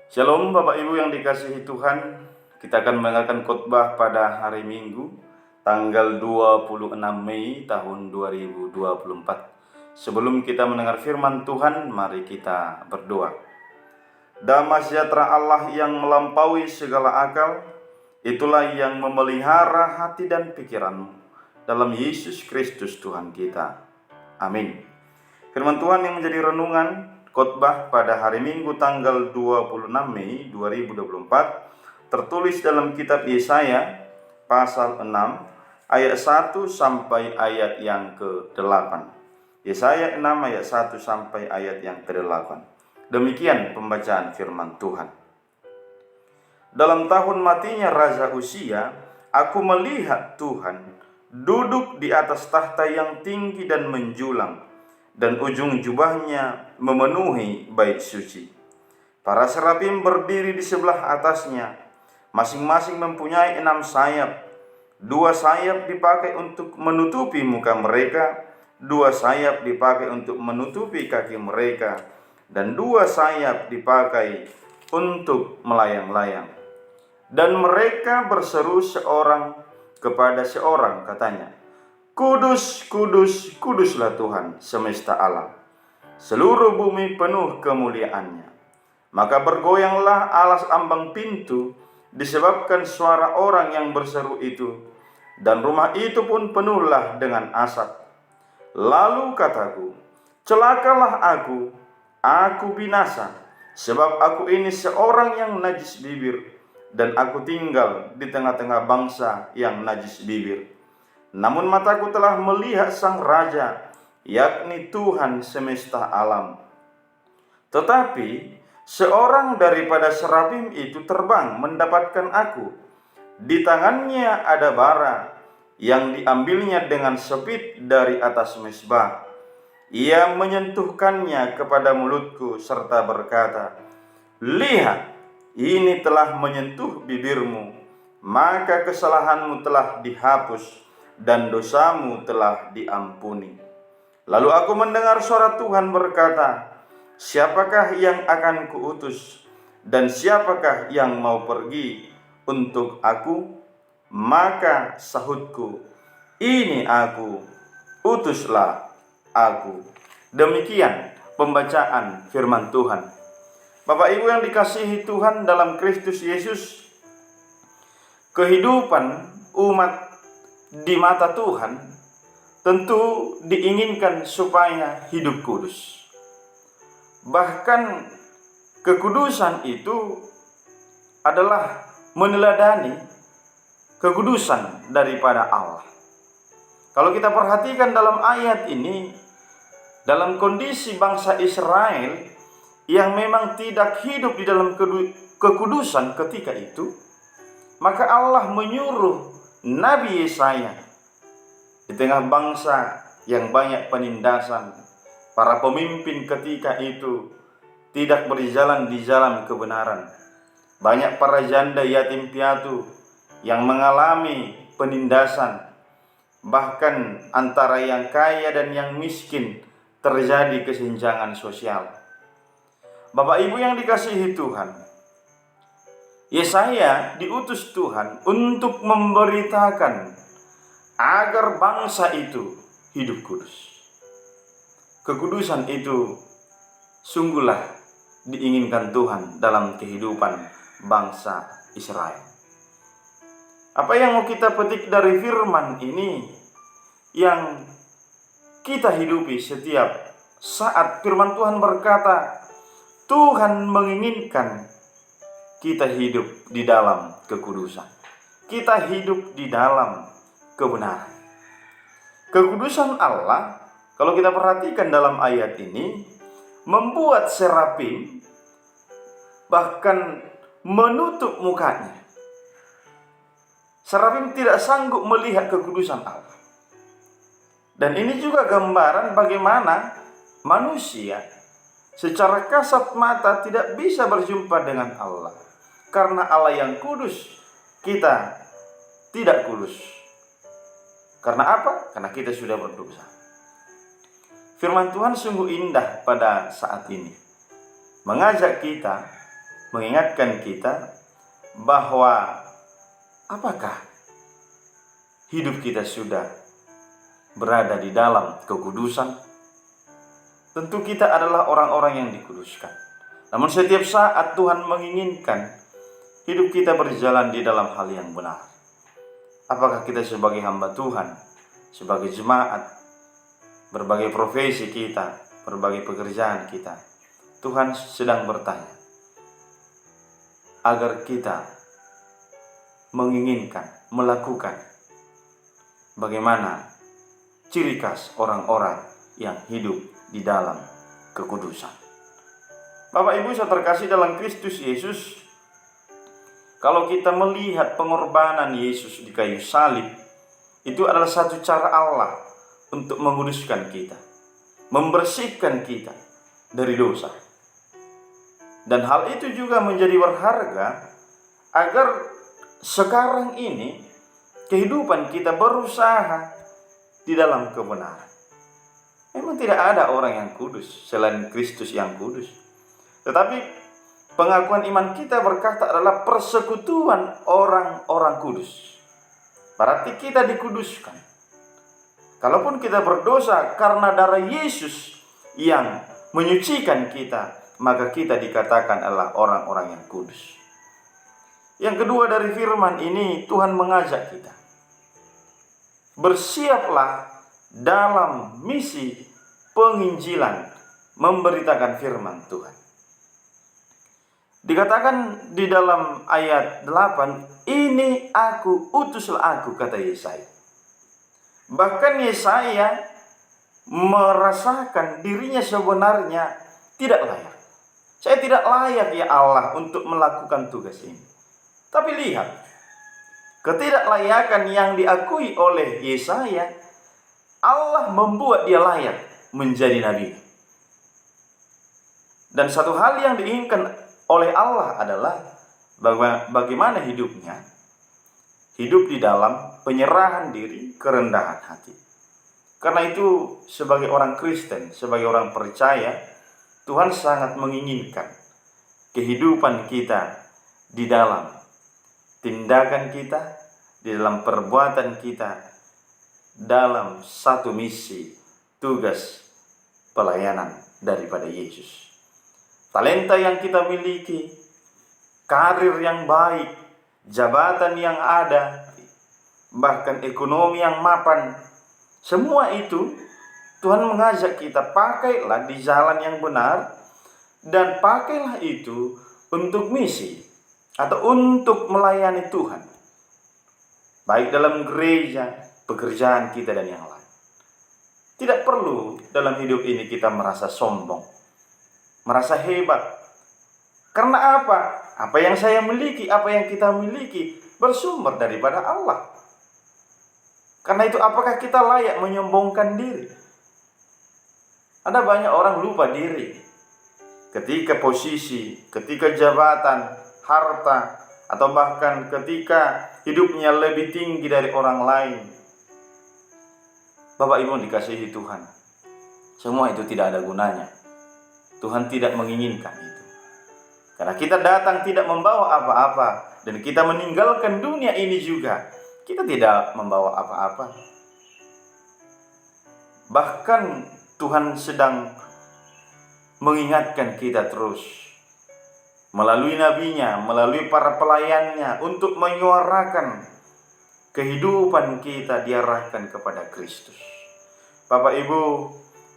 Shalom Bapak Ibu yang dikasihi Tuhan. Kita akan mendengarkan khotbah pada hari Minggu tanggal 26 Mei tahun 2024. Sebelum kita mendengar firman Tuhan, mari kita berdoa. Damai sejahtera Allah yang melampaui segala akal, itulah yang memelihara hati dan pikiranmu dalam Yesus Kristus Tuhan kita. Amin. Firman Tuhan yang menjadi renungan khotbah pada hari Minggu tanggal 26 Mei 2024 tertulis dalam kitab Yesaya pasal 6 ayat 1 sampai ayat yang ke-8. Yesaya 6 ayat 1 sampai ayat yang ke-8. Demikian pembacaan firman Tuhan. Dalam tahun matinya Raja Uzia, aku melihat Tuhan duduk di atas tahta yang tinggi dan menjulang, dan ujung jubahnya memenuhi bait suci. Para serafim berdiri di sebelah atasnya, masing-masing mempunyai 6 sayap. 2 sayap dipakai untuk menutupi muka mereka, 2 sayap dipakai untuk menutupi kaki mereka, dan 2 sayap dipakai untuk melayang-layang. Dan mereka berseru seorang kepada seorang, katanya, Kudus, kudus, kuduslah Tuhan semesta alam. Seluruh bumi penuh kemuliaannya. Maka bergoyanglah alas ambang pintu disebabkan suara orang yang berseru itu, dan rumah itu pun penuhlah dengan asap. Lalu kataku, celakalah aku binasa, sebab aku ini seorang yang najis bibir, dan aku tinggal di tengah-tengah bangsa yang najis bibir. Namun mataku telah melihat Sang Raja, yakni Tuhan semesta alam. Tetapi seorang daripada serafim itu terbang mendapatkan aku. Di tangannya ada bara yang diambilnya dengan sepit dari atas mezbah. Ia menyentuhkannya kepada mulutku serta berkata, Lihat, ini telah menyentuh bibirmu, maka kesalahanmu telah dihapus dan dosamu telah diampuni. Lalu aku mendengar suara Tuhan berkata, Siapakah yang akan kuutus, dan siapakah yang mau pergi untuk aku? Maka sahutku, Ini aku, utuslah aku. Demikian pembacaan firman Tuhan. Bapak Ibu yang dikasihi Tuhan dalam Kristus Yesus, kehidupan umat di mata Tuhan tentu diinginkan supaya hidup kudus. Bahkan kekudusan itu adalah meneladani kekudusan daripada Allah. Kalau kita perhatikan dalam ayat ini, dalam kondisi bangsa Israel yang memang tidak hidup di dalam kekudusan ketika itu, maka Allah menyuruh Nabi Yesaya di tengah bangsa yang banyak penindasan. Para pemimpin ketika itu tidak berjalan di jalan kebenaran. Banyak para janda yatim piatu yang mengalami penindasan. Bahkan antara yang kaya dan yang miskin terjadi kesenjangan sosial. Bapak Ibu yang dikasihi Tuhan, Yesaya diutus Tuhan untuk memberitakan agar bangsa itu hidup kudus. Kekudusan itu sungguhlah diinginkan Tuhan dalam kehidupan bangsa Israel. Apa yang mau kita petik dari firman ini yang kita hidupi setiap saat? Firman Tuhan berkata, Tuhan menginginkan kita hidup di dalam kekudusan. Kita hidup di dalam kebenaran. Kekudusan Allah, kalau kita perhatikan dalam ayat ini, membuat serafim bahkan menutup mukanya. Serafim tidak sanggup melihat kekudusan Allah. Dan ini juga gambaran bagaimana manusia secara kasat mata tidak bisa berjumpa dengan Allah. Karena Allah yang kudus, kita tidak kudus. Karena apa? Karena kita sudah berdosa. Firman Tuhan sungguh indah pada saat ini, mengajak kita mengingatkan kita bahwa apakah hidup kita sudah berada di dalam kekudusan? Tentu kita adalah orang-orang yang dikuduskan. Namun setiap saat Tuhan menginginkan hidup kita berjalan di dalam hal yang benar. Apakah kita sebagai hamba Tuhan, sebagai jemaat, berbagai profesi kita, berbagai pekerjaan kita, Tuhan sedang bertanya agar kita menginginkan, melakukan bagaimana ciri khas orang-orang yang hidup di dalam kekudusan. Bapak Ibu saya terkasih dalam Kristus Yesus, kalau kita melihat pengorbanan Yesus di kayu salib, itu adalah satu cara Allah untuk menguduskan kita, membersihkan kita dari dosa. Dan hal itu juga menjadi berharga agar sekarang ini kehidupan kita berusaha di dalam kebenaran. Memang tidak ada orang yang kudus selain Kristus yang kudus. Tetapi pengakuan iman kita berkata adalah persekutuan orang-orang kudus. Berarti kita dikuduskan. Kalaupun kita berdosa karena darah Yesus yang menyucikan kita, maka kita dikatakan adalah orang-orang yang kudus. Yang kedua dari firman ini, Tuhan mengajak kita, bersiaplah dalam misi penginjilan, memberitakan firman Tuhan. Dikatakan di dalam ayat 8, ini aku, utuslah aku, kata Yesaya. Bahkan Yesaya merasakan dirinya sebenarnya tidak layak. Saya tidak layak ya Allah untuk melakukan tugas ini. Tapi lihat, ketidaklayakan yang diakui oleh Yesaya, Allah membuat dia layak menjadi nabi. Dan satu hal yang diinginkan oleh Allah adalah bagaimana hidupnya, hidup di dalam penyerahan diri, kerendahan hati. Karena itu sebagai orang Kristen, sebagai orang percaya, Tuhan sangat menginginkan kehidupan kita di dalam tindakan kita, di dalam perbuatan kita, dalam satu misi, tugas pelayanan daripada Yesus. Talenta yang kita miliki, karir yang baik, jabatan yang ada, bahkan ekonomi yang mapan, semua itu Tuhan mengajak kita, pakailah di jalan yang benar, dan pakailah itu untuk misi atau untuk melayani Tuhan, baik dalam gereja, pekerjaan kita, dan yang lain. Tidak perlu dalam hidup ini kita merasa sombong, merasa hebat. Karena apa? Apa yang saya miliki, apa yang kita miliki bersumber daripada Allah. Karena itu apakah kita layak menyombongkan diri? Ada banyak orang lupa diri ketika posisi, ketika jabatan, harta, atau bahkan ketika hidupnya lebih tinggi dari orang lain. Bapak Ibu dikasihi Tuhan, semua itu tidak ada gunanya. Tuhan tidak menginginkan itu. Karena kita datang tidak membawa apa-apa, dan kita meninggalkan dunia ini juga, kita tidak membawa apa-apa. Bahkan Tuhan sedang mengingatkan kita terus melalui nabinya, melalui para pelayannya, untuk menyuarakan kehidupan kita diarahkan kepada Kristus. Bapak Ibu,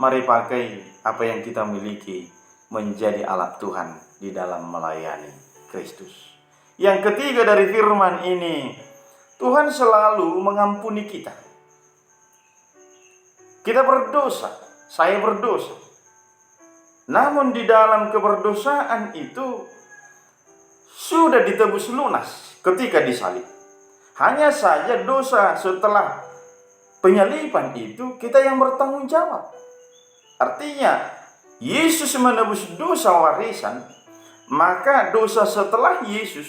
mari pakai apa yang kita miliki menjadi alat Tuhan di dalam melayani Kristus. Yang ketiga dari firman ini, Tuhan selalu mengampuni kita. Kita berdosa, saya berdosa. Namun di dalam keberdosaan itu sudah ditebus lunas ketika disalib. Hanya saja dosa setelah penyaliban itu kita yang bertanggung jawab. Artinya Yesus menebus dosa warisan, maka dosa setelah Yesus,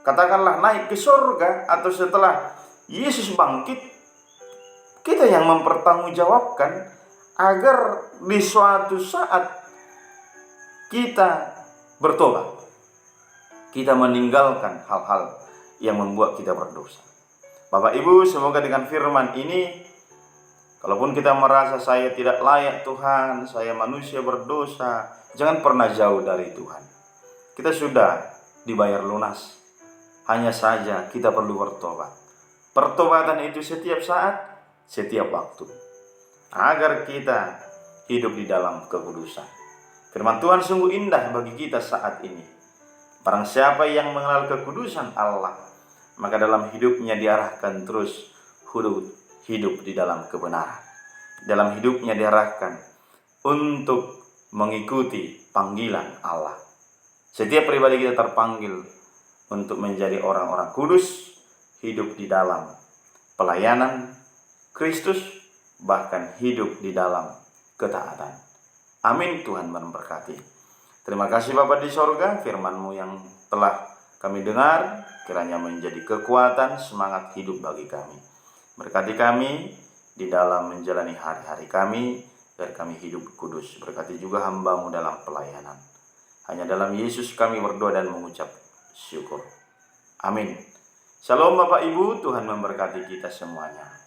katakanlah naik ke surga, atau setelah Yesus bangkit, kita yang mempertanggungjawabkan agar di suatu saat kita bertobat. kita meninggalkan hal-hal yang membuat kita berdosa. Bapak Ibu, semoga dengan firman ini, kalaupun kita merasa saya tidak layak Tuhan, saya manusia berdosa, jangan pernah jauh dari Tuhan. Kita sudah dibayar lunas. Hanya saja kita perlu bertobat. Pertobatan itu setiap saat, setiap waktu, agar kita hidup di dalam kekudusan. Firman Tuhan sungguh indah bagi kita saat ini. Barang siapa yang mengenal kekudusan Allah, maka dalam hidupnya diarahkan terus hidup di dalam kebenaran. Dalam hidupnya diarahkan untuk mengikuti panggilan Allah. Setiap pribadi kita terpanggil untuk menjadi orang-orang kudus, hidup di dalam pelayanan Kristus, bahkan hidup di dalam ketaatan. Amin. Tuhan memberkati. Terima kasih Bapa di sorga, firman-Mu yang telah kami dengar, kiranya menjadi kekuatan, semangat hidup bagi kami. Berkati kami di dalam menjalani hari-hari kami, agar kami hidup kudus. Berkati juga hamba-Mu dalam pelayanan. Hanya dalam Yesus kami berdoa dan mengucap syukur. Amin. Shalom Bapak Ibu, Tuhan memberkati kita semuanya.